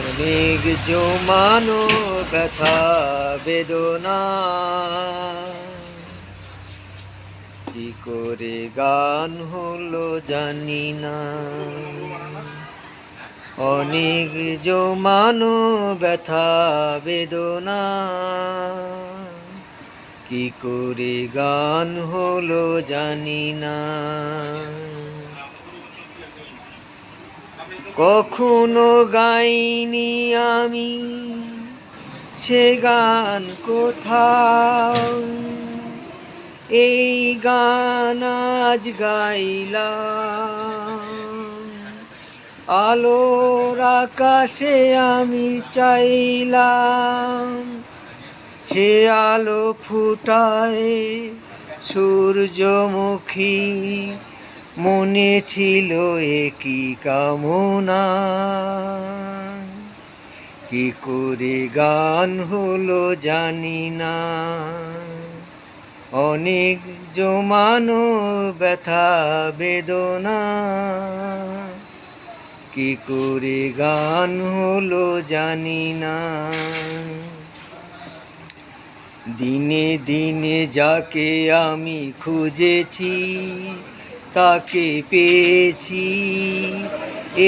অনেক জমানো ব্যথা বেদনা কি করে গান হলো জানি না। অনেক জমানো ব্যথা বেদনা কি করে গান হলো জানি না। কখনো গাইনি আমি সে গান কোথাও, এই গান আজ গাইলাম। আলোর আকাশে আমি চাইলাম, সে আলো ফুটায় সূর্যমুখী। মনে ছিল একই কামনা, কি করে গান হলো জানি না। অনেক জমানো ব্যথা বেদনা কি করে গান হলো জানি না। দিনে দিনে যাকে আমি খুঁজেছি তাকে পেয়েছি,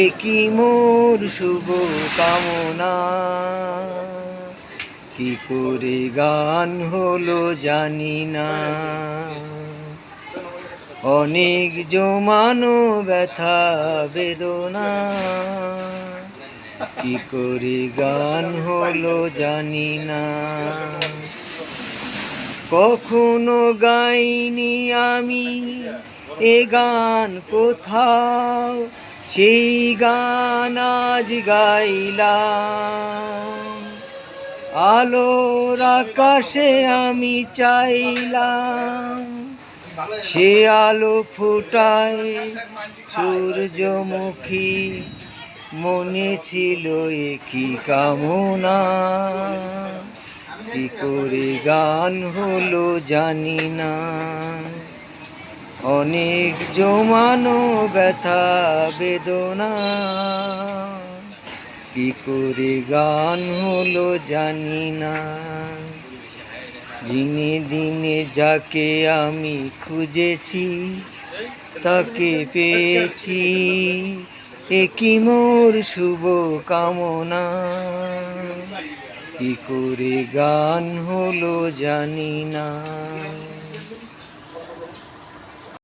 একই মোর শুভ কামনা। কি করে গান হলো জানি না। অনেক জমানো ব্যথা বেদনা কি করে গান হলো জানি না। কখনো গাইনি আমি এ গান কোথাও, সেই গান আজ গাইলাম। আলোর আকাশে আমি চাইলাম, সে আলো ফুটায় সূর্যমুখী। মনে ছিল একই কামনা, কি করে গান হলো জানি না। অনেক জমানো ব্যথা বেদনা কি করে গান হলো জানি না। দিনে দিনে যাকে আমি খুঁজেছি তাকে পেয়েছি, একই মোর শুভ কামনা। কি করে গান হলো জানি না।